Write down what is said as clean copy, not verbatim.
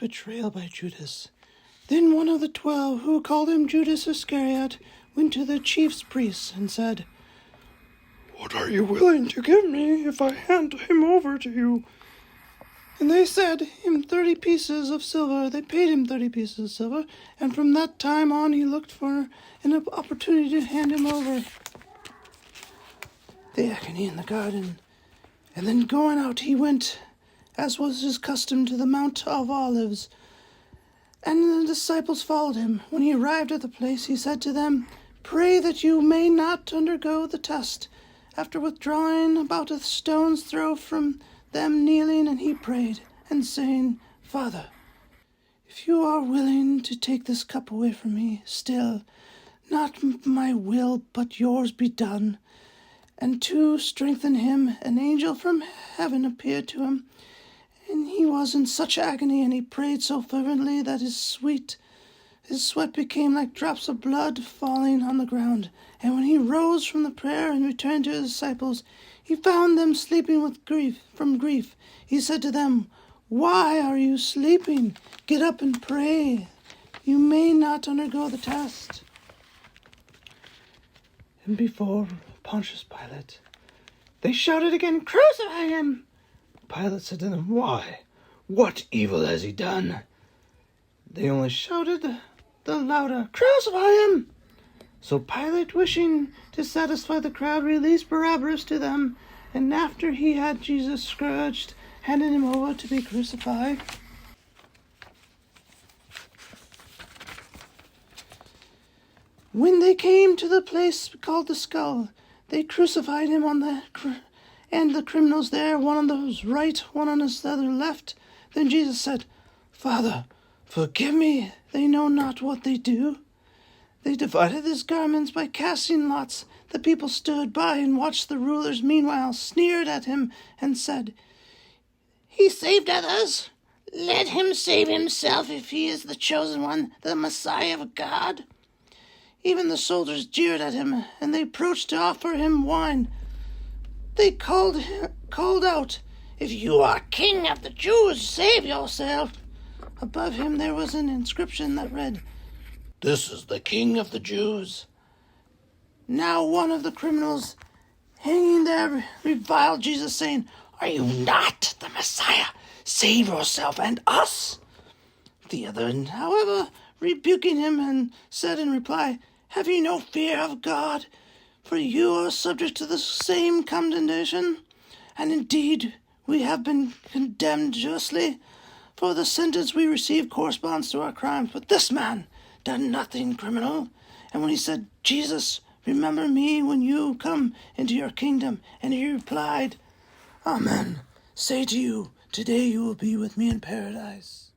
betrayal by Judas. Then one of the 12, who called him Judas Iscariot, went to the chief priests and said, "What are you willing to give me if I hand him over to you?" And they said him 30 pieces of silver. They paid him 30 pieces of silver, and from that time on he looked for an opportunity to hand him over. The agony in the garden. And then going out he went, as was his custom, to the Mount of Olives. And the disciples followed him. When he arrived at the place, he said to them, "Pray that you may not undergo the test." After withdrawing about a stone's throw from them, kneeling, and he prayed, and saying, "Father, if you are willing to take this cup away from me, still, not my will, but yours be done." And to strengthen him, an angel from heaven appeared to him, and he was in such agony, and he prayed so fervently that his sweat became like drops of blood falling on the ground. And when he rose from the prayer and returned to his disciples, he found them sleeping from grief. He said to them, "Why are you sleeping? Get up and pray. You may not undergo the test." And before Pontius Pilate, they shouted again, "Crucify him!" Pilate said to them, "Why? What evil has he done?" They only shouted the louder, "Crucify him!" So Pilate, wishing to satisfy the crowd, released Barabbas to them, and after he had Jesus scourged, handed him over to be crucified. When they came to the place called the Skull, they crucified him and the criminals there, one on his right, one on his other left. Then Jesus said, "Father, forgive me, they know not what they do." They divided his garments by casting lots. The people stood by and watched. The rulers meanwhile sneered at him and said, "He saved others. Let him save himself if he is the chosen one, the Messiah of God." Even the soldiers jeered at him, and they approached to offer him wine. They called out, "If you are King of the Jews, save yourself." Above him there was an inscription that read, "This is the King of the Jews." Now one of the criminals hanging there reviled Jesus, saying, "Are you not the Messiah? Save yourself and us." The other, however, rebuking him, and said in reply, "Have you no fear of God? For you are subject to the same condemnation. And indeed, we have been condemned justly, for the sentence we receive corresponds to our crimes. But this man done nothing criminal." And when he said, "Jesus, remember me when you come into your kingdom," and he replied, "Amen. Say to you, today you will be with me in paradise."